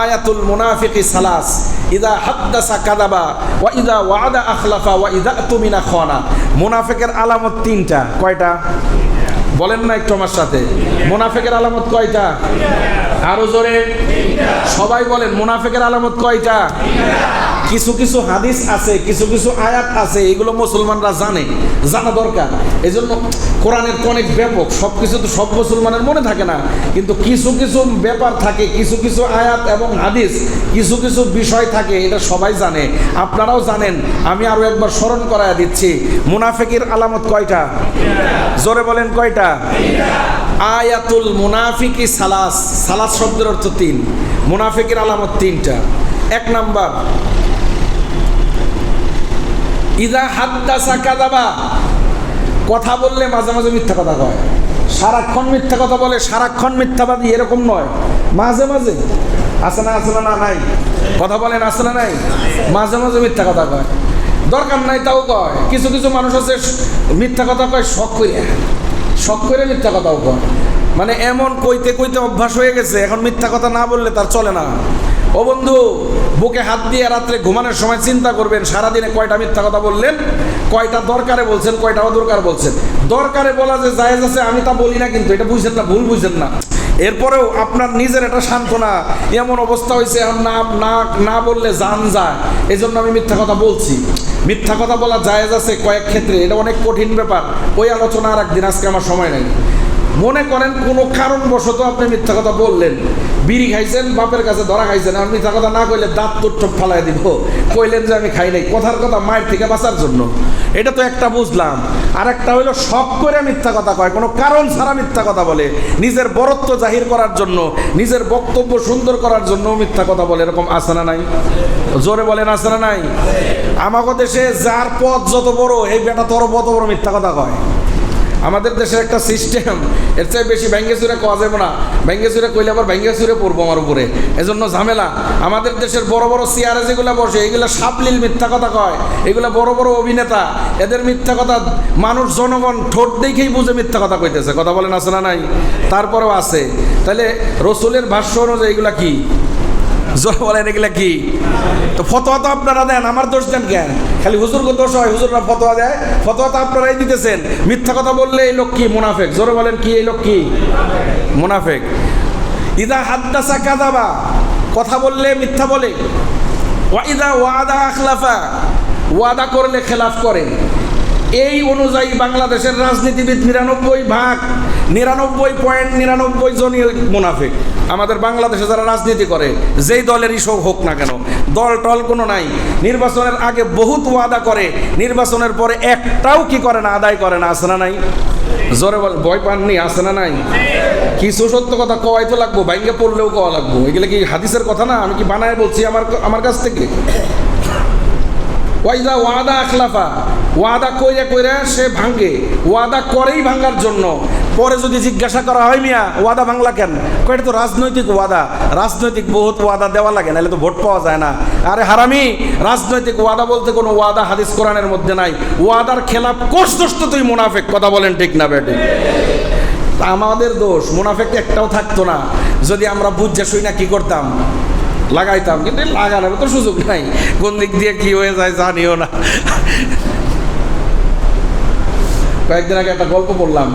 আয়াতুল মুনাফিকি সালাস, ইদা হাদ্দাসা কাযাবা ওয়া ইদা ওয়াদা আখলাফা ওয়া ইদা তুমিনা খানা। মুনাফিকের আলামত তিনটা। কয়টা বলেন না একটু আমার সাথে? মুনাফিকের আলামত কয়টা? আরো জোরে সবাই বলেন, মুনাফিকের আলামত কয়টা? কিছু কিছু হাদিস আছে, কিছু কিছু আয়াত আছে, এগুলো মুসলমানরা জানা দরকার। এই জন্য কোরআনের তো অনেক ব্যাপক, সব কিছু তো সব মুসলমানের মনে থাকে না, কিন্তু কিছু কিছু ব্যাপার থাকে, কিছু কিছু আয়াত এবং হাদিস, কিছু কিছু বিষয় থাকে, এটা সবাই জানে, আপনারাও জানেন। আমি আরো একবার স্মরণ করায় দিচ্ছি, মুনাফিকের আলামত কয়টা? জোরে বলেন কয়টা? আয়াতুল মুনাফিকি সালাস। সালাস শব্দের অর্থ তিন, মুনাফিকের আলামত তিনটা। এক নাম্বার, ইদা হাদ্দাসা কাযাবা, কথা বললে মাঝে মাঝে মিথ্যা কথা কয়। সারাক্ষণ মিথ্যা কথা বলে, সারাক্ষণ মিথ্যাবাদী এরকম নয়, মাঝে মাঝে আছে না, আছে না? নাই কথা বলেন, আছে না নাই? মাঝে মাঝে মিথ্যা কথা কয়, দরকার নাই তাও কয়। কিছু কিছু মানুষ আছে মিথ্যা কথা কয় শখ করে মিথ্যা কথাও কয়, মানে এমন কইতে কইতে অভ্যাস হয়ে গেছে, এখন মিথ্যা কথা না বললে তার চলে না। ও বন্ধু, বুকে হাত দিয়ে রাত্রে ঘুমানোর সময় চিন্তা করবেন, সারাদিনে কয়টা মিথ্যা কথা বললেন, কয়টা দরকারে বলছেন, কয়টা অদরকার বলছেন। দরকারে বলা যে জায়েজ আছে, আমি তা বলি না, কিন্তু এটা বুঝছেন না, ভুল বুঝছেন না। এরপরেও আপনার নিজের এটা সান্ত্বনা, এমন অবস্থা হয়েছে এখন না বললে জান যায়, এই জন্য আমি মিথ্যা কথা বলছি। মিথ্যা কথা বলা জায়েজ আছে কয়েক ক্ষেত্রে, এটা অনেক কঠিন ব্যাপার, ওই আলোচনা আর একদিন, আজকে আমার সময় নেই। মনে করেন কোনো কারণবশত আপনি মিথ্যা কথা বললেন, বিড়ি খাইছেন, বাপের কাছে ধরা খাইছেন, আর মিথ্যা কথা না কইলে দাঁত তোর ফালাই দিব, কইলেন যে আমি খাই নাই, কথার কথা মায়ের থেকে বাঁচার জন্য, এটা তো একটা বুঝলাম। আর একটা হইলো শখ করে মিথ্যা কথা কয়, কোনো কারণ ছাড়া মিথ্যা কথা বলে, নিজের বরত্ব জাহির করার জন্য, নিজের বক্তব্য সুন্দর করার জন্য মিথ্যা কথা বলে, এরকম আছে না নাই? জোরে বলেন, আছে না নাই? আমাদের দেশে যার পদ যত বড়, এই বেটা তোর বত বড় মিথ্যা কথা কয়। আমাদের দেশের একটা সিস্টেম, এর চেয়ে বেশি ভেঙ্গে চুরে কওয়া যাবে না, ভেঙ্গে চুরে কইলে আবার ভেঙ্গে চুরে পড়বো আমার উপরে, এজন্য ঝামেলা। আমাদের দেশের বড় বড় চেয়ারে যেগুলো বসে, এগুলো সাপলিল মিথ্যা কথা কয়, এগুলো বড় বড় অভিনেতা, এদের মিথ্যা কথা মানুষ জনগণ ঠোঁট দেখেই বুঝে মিথ্যা কথা কইতেছে। কথা বলেন, আছে না নাই? তারপরেও আছে। তাহলে রসুলের ভাষ্য অনুযায়ী এগুলা কি? জোর বলেন, এগুলা কি? তো ফতোয়া তো আপনারা দেন, আমার দোষ দেন কেন? খালি হুজুরকে দোষ হয়, হুজুররা ফতোয়া দেয়, ফতোয়া তো আপনারাই দিতেছেন। মিথ্যা কথা বললে এই লোক কি? মুনাফিক। জোরে বলেন, কি এই লোক? কি মুনাফিক? ইদা হাদ্দাসা কাযাবা, কথা বললে মিথ্যা বলে। ওয়া ইদা ওয়াদা আখলাফা, ওয়াদা করলে খেলাফ করে। এই অনুযায়ী বাংলাদেশের রাজনীতিবিদ 99.99 জনই মুনাফিক। আমাদের বাংলাদেশে যারা রাজনীতি করে, যেই দলেরই হোক না কেন, দল টল কোনো নাই, নির্বাচনের আগে বহুত ওয়াদা করে, নির্বাচনের পরে একটাও কি করে না, আদায় করে না। আছে না নাই? জোরে বল, ভয় পাননি? আছে না নাই? কিছু সত্য কথা কওয়াই তো লাগবো, ভাঙ্গে পড়লেও কওয়া লাগবো। এগুলো কি হাদিসের কথা না, আমি কি বানায় বলছি আমার কাছ থেকে? ওয়াইদা ওয়াদা আখলাফা, ওয়াদা কইরা সে ভাঙ্গে, ওয়াদা করেই ভাঙ্গার জন্য। পরে যদি জিজ্ঞাসা করা হয়, মিয়া ওয়াদা ভাঙলা কেন? কয়টা তো রাজনৈতিক ওয়াদা, রাজনৈতিক বহুত ওয়াদা দেওয়া লাগে, নাহলে তো ভোট পাওয়া যায় না। আরে হারামি, রাজনৈতিক ওয়াদা বলতে কোনো ওয়াদা হাদিস কোরআনের মধ্যে নাই। ওয়াদার খেলাফ করছস তো তুই মুনাফিক। কথা বলেন, ঠিক না বেটি? আমাদের দোষ, মুনাফিক একটাও থাকতো না যদি আমরা বুঝে শুই না কি করতাম, লাগাইতাম। কিন্তু লাগানোর তো সুযোগ নাই, কোন দিক দিয়ে কি হয়ে যায় জানিও না। কয়েকদিন আগে একটা গল্প পড়লাম,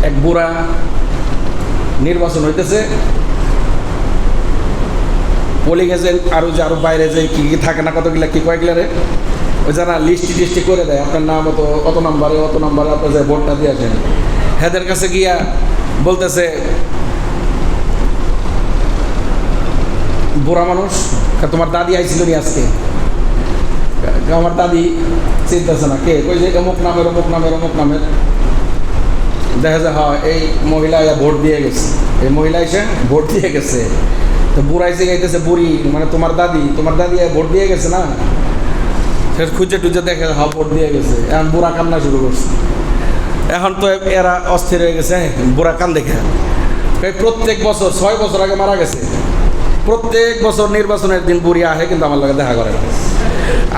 এক বুড়া, নির্বাচন হইতেছে, পোলিং এজেন্ট আরো বাইরে যে কি কি থাকে না, কতগুলা কি কয়েকগুলা রে, ওই যারা লিস্টি করে দেয়, আপনার নাম অত নাম্বারে আপনার যে ভোটটা দিয়ে আসেন, হেদের কাছে গিয়া বলতেছে, বুড়া মানুষ, তোমার দাদি আইছিল নি আজকে? আমার দাদি চিন্তাছে না, কে? কই যে অমুক নামের। দেখা যায় হয় এই মহিলা ভোট দিয়ে গেছে, এই মহিলা এসে ভোট দিয়ে গেছে। তো বুড়া এসে গাইতেছে, বুড়ি মানে তোমার দাদি ভোট দিয়ে গেছে না? সে খুঁজে টুজে দেখে, হ্যাঁ ভোট দিয়ে গেছে। এখন বুড়া কান্না শুরু করছে। এখন তো এরা অস্থির হয়ে গেছে, বুড়া কান দেখে। প্রত্যেক বছর 6 বছর আগে মারা গেছে, প্রত্যেক বছর নির্বাচনের দিন বুড়ি আহে, কিন্তু আমার লগে দেখা করে না।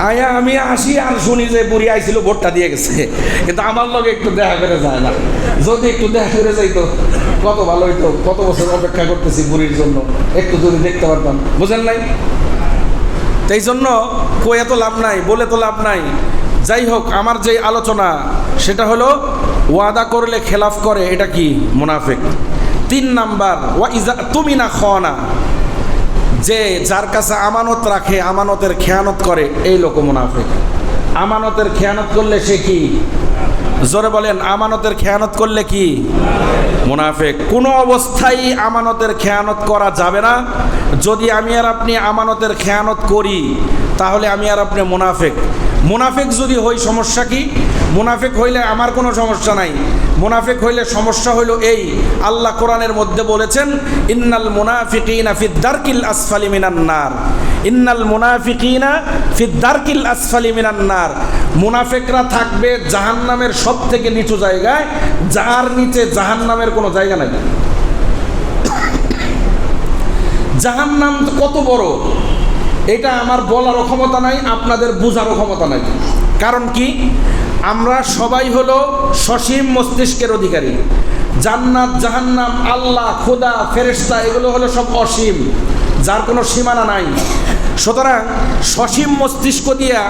আয়া আমি আসি আর শুনি যে বুড়ি আইছিল ভোটটা দিয়ে গেছে, কিন্তু আমার লগে একটু দেখা করে যায় না। যদি একটু দেখা করে যাইতো কত ভালো হইতো, কত বছর অপেক্ষা করতেছি বুড়ির জন্য, একটু যদি দেখতে পারতাম। বুঝেন নাই? এই জন্য কয়ে তো লাভ নাই, বলে তো লাভ নাই। যাই হোক, আমার যে আলোচনা সেটা হলো ওয়াদা করলে খেলাফ করে, এটা কি? মুনাফিক। 3 নাম্বার, ওয়া ইজা তুমিনা খানা, যে যার কাছে আমানত রাখে, আমানতের খেয়ানত করে, এই লোক মুনাফিক। আমানতের খেয়ানত করলে সে কি? জোরে বলেন, আমানতের খেয়ানত করলে কি? মুনাফিক। কোনো অবস্থায় আমানতের খেয়ানত করা যাবে না। যদি আমি আর আপনি আমানতের খেয়ানত করি তাহলে আমি আর আপনি মুনাফিক। মুনাফিক যদি হই, সমস্যা কি? মুনাফিক হইলে আমার কোনো সমস্যা নাই। মুনাফিক হইলে সমস্যা হইল এই, আল্লাহ কোরআনের মধ্যে বলেছেন, ইন্নাল মুনাফিকিনা ফিদ দারকিল আসফালি মিনান নার। ইন্নাল মুনাফিকিনা ফিদ দারকিল আসফালি মিনান নার। মুনাফিকরা থাকবে জাহান্নামের সব থেকে নিচু জায়গায়, যার নিচে জাহান্নামের কোনো জায়গা নাই। জাহান্নাম কত বড় এটা আমার বলারও ক্ষমতা নাই, আপনাদের বোঝারও ক্ষমতা নাই। কারণ কি? আমরা সবাই হলো সসীম মস্তিষ্কের অধিকারী। জান্নাত, জাহান্নাম, আল্লাহ, খোদা, ফেরেশতা এগুলো হলো সব অসীম, যার কোনো সীমানা নাই। সুতরাং সসীম মস্তিষ্ক দিয়া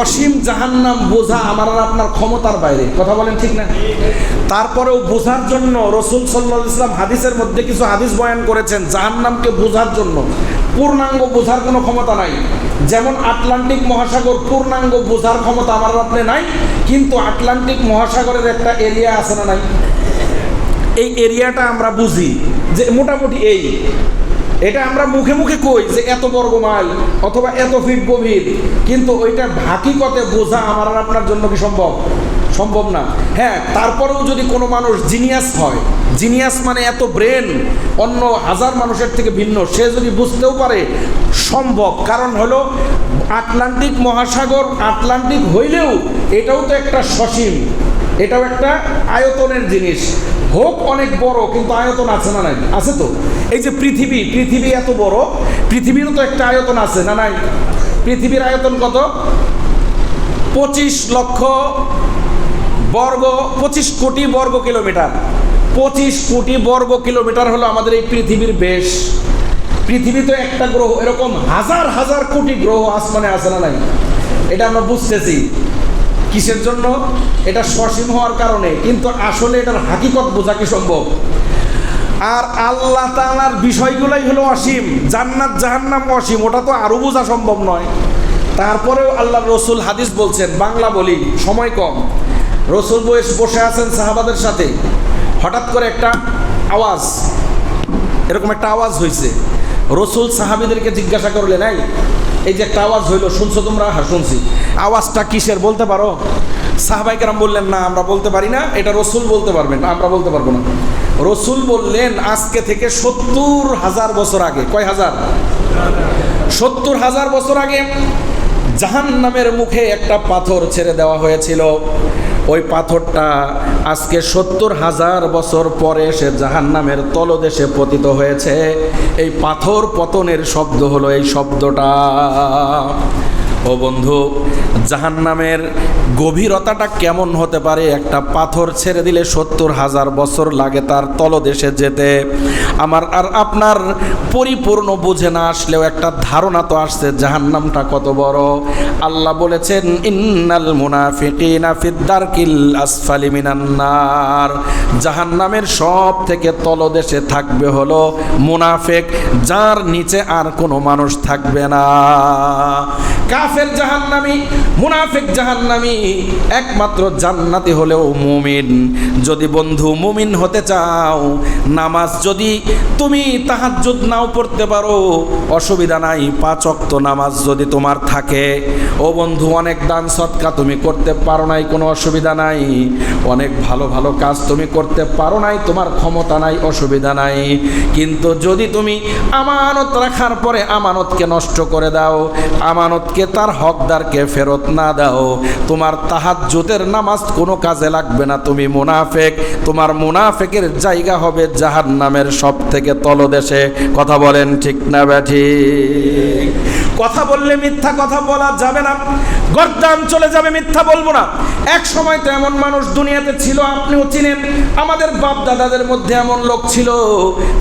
অসীম জাহান্নাম বোঝা আমার আর আপনার ক্ষমতার বাইরে। কথা বলেন ঠিক না? তারপরেও বোঝার জন্য রাসূল সাল্লাল্লাহু আলাইহি ওয়াসাল্লাম হাদিসের মধ্যে কিছু হাদিস বয়ান করেছেন জাহান্নামকে বোঝার জন্য। পূর্ণাঙ্গ বোঝার কোনো ক্ষমতা নাই। যেমন আটলান্টিক মহাসাগর পূর্ণাঙ্গ বোঝার ক্ষমতা আমার আপনি নাই, কিন্তু আটলান্টিক মহাসাগরের একটা এরিয়া আছে না নাই? এই এরিয়াটা আমরা বুঝি যে মোটামুটি এই, এটা আমরা মুখে মুখে কই যে এত বর্গ মাইল অথবা এত ফিট গভীর, কিন্তু ওইটা হাকিকতে বোঝা আমার আর আপনার জন্য কি সম্ভব? সম্ভব না। হ্যাঁ, তারপরেও যদি কোনো মানুষ জিনিয়াস হয়, জিনিয়াস মানে এত ব্রেন অন্য হাজার মানুষের থেকে ভিন্ন, সে যদি বুঝতেও পারে সম্ভব। কারণ হলো আটলান্টিক মহাসাগর আটলান্টিক হইলেও এটাও তো একটা সসীম, এটাও একটা আয়তনের জিনিস। হোক অনেক বড়, কিন্তু আয়তন আছে না নাই? আছে তো। এই যে পৃথিবী, পৃথিবী এত বড়, পৃথিবীরও তো একটা আয়তন আছে না নাই? পৃথিবীর আয়তন কত? 25 কোটি বর্গ কিলোমিটার। 25 কোটি বর্গ কিলোমিটার হলো আমাদের এই পৃথিবীর বেশ। পৃথিবী তো একটা গ্রহ, এরকম হাজার হাজার কোটি গ্রহ আসমানে আছে না নাই? এটা আমরা বুঝতেছি কিসের জন্য? এটা সসীম হওয়ার কারণে, কিন্তু আসলে এটার হাকিকত বোঝা কি সম্ভব? আর আল্লাহ তাআলার বিষয়গুলাই হলো অসীম। জান্নাত জাহান্নাম অসীম, ওটা তো আরও বোঝা সম্ভব নয়। তারপরেও আল্লাহ রসুল হাদিস বলছেন, বাংলা বলি, সময় কম। রসুল বসে আছেন সাহাবাদের সাথে, হঠাৎ করে একটা আওয়াজ, এরকম একটা আওয়াজ হয়েছে। রসুল সাহাবীদেরকে জিজ্ঞাসা করলেন, নাই এই যে একটা আওয়াজ হইলো, শুনছো তোমরা? হ্যাঁ শুনছি। আওয়াজটা কিসের বলতে পারো? সাহাবায়ে কেরাম বললেন, না আমরা বলতে পারি না, এটা রসুল বলতে পারবেন, আমরা বলতে পারবো না। রসুল বললেন, আজকে থেকে 70,000 বছর আগে, কয় হাজার? 70,000 বছর আগে জাহান্নামের মুখে একটা পাথর ছেড়ে দেওয়া হয়েছিল। ওই পাথরটা আজকে 70,000 বছর পরে সে জাহান্নামের তলদেশে পতিত হয়েছে। এই পাথর পতনের শব্দ হলো এই শব্দটা। ও বন্ধু, জাহান্নামের গভীরতাটা কেমন হতে পারে? একটা পাথর ছেড়ে দিলে 70,000 বছর লাগে তার তলদেশে যেতে। আমার আর আপনার পরিপূর্ণ বুঝে না আসলেও একটা ধারণা তো আসছে জাহান্নামটা কত বড়। আল্লাহ বলেছেন, ইন্নাল মুনাফিকিনা ফিদ দারকিল আসফালি মিনান নার। জাহান্নামের সব থেকে তলদেশে থাকবে হলো মুনাফিক, যার নিচে আর কোনো মানুষ থাকবে না। কাফের জাহান্নামী, মুনাফিক জাহান্নামী, একমাত্র জান্নাতি হলেও মুমিন। যদি বন্ধু মুমিন হতে চাও, নামাজ যদি তুমি তাহাজ্জুদ নাও পড়তে পারো অসুবিধা নাই, 5 ওয়াক্ত নামাজ যদি তোমার থাকে, ও বন্ধু অনেক দান সদকা তুমি করতে পারো নাই, কোনো অসুবিধা নাই। অনেক ভালো ভালো কাজ তুমি করতে পারো নাই, তোমার ক্ষমতা নাই, অসুবিধা নাই। কিন্তু যদি তুমি আমানত রাখার পরে আমানতকে নষ্ট করে দাও, আমানতকে তার হকদারকে ফেরত না দাও, তোমার তাহাজ্জুদের নামাজ কোনো কাজে লাগবে না, তুমি মুনাফিক, তোমার মুনাফিকের জায়গা হবে জাহান্নামের সবথেকে তলদেশে। কথা বলেন ঠিক না ব্যাঠিক? কথা বললে মিথ্যা কথা বলা যাবে না, গর্দান চলে যাবে, মিথ্যা বলবো না। এক সময় তো এমন মানুষ দুনিয়াতে ছিল, আপনিও চিনেন, আমাদের বাপ দাদাদের মধ্যে এমন লোক ছিল,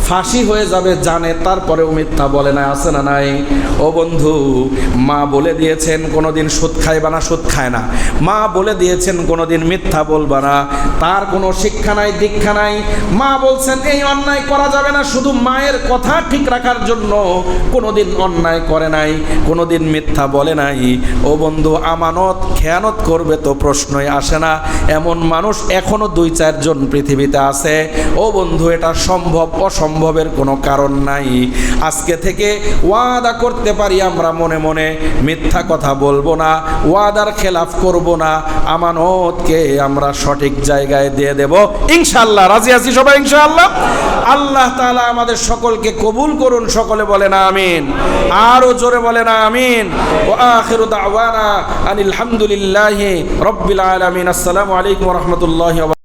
ফাঁসি হয়ে যাবে জানে, তারপরেও মিথ্যা বলে না, আছে না নাই? ও বন্ধু, মা বলে দিয়েছেন কোনোদিন সুদ খাইবা না, সুদ খায় না। মা বলে দিয়েছেন কোনোদিন মিথ্যা বলবা না, তার কোনো শিক্ষা নাই, দীক্ষা নাই। মা বলছেন এই অন্যায় করা যাবে না, শুধু মায়ের কথা ঠিক রাখার জন্য কোনোদিন অন্যায় করে নাই, কোনোদিন মিথ্যা বলে নাই। ও বন্ধু, আমানত খেয়ানত করবে তো প্রশ্নই আসে না। এমন মানুষ এখনো 2-4 জন পৃথিবীতে আছে। ও বন্ধু, এটা সম্ভব, অসম্ভবের কোনো কারণ নাই। আজকে থেকে ওয়াদা করতে পারি আমরা মনে মনে মিথ্যা কথা বলবো না, ওয়াদার খেলাফ করব না, আমানতকে আমরা সঠিক জায়গায় দিয়ে দেব ইনশাআল্লাহ। রাজি আছি সবাই ইনশাআল্লাহ? আল্লাহ তাআলা আমাদের সকলকে কবুল করুন, সকলে বলেন আমিন, আরো জোরে বলেন আমিন। ওয়া আখিরু দাওয়ানা আনিল হামদুলিল্লাহি রাব্বিল আলামিন। আসসালামু আলাইকুম ওয়া রাহমাতুল্লাহি ওয়া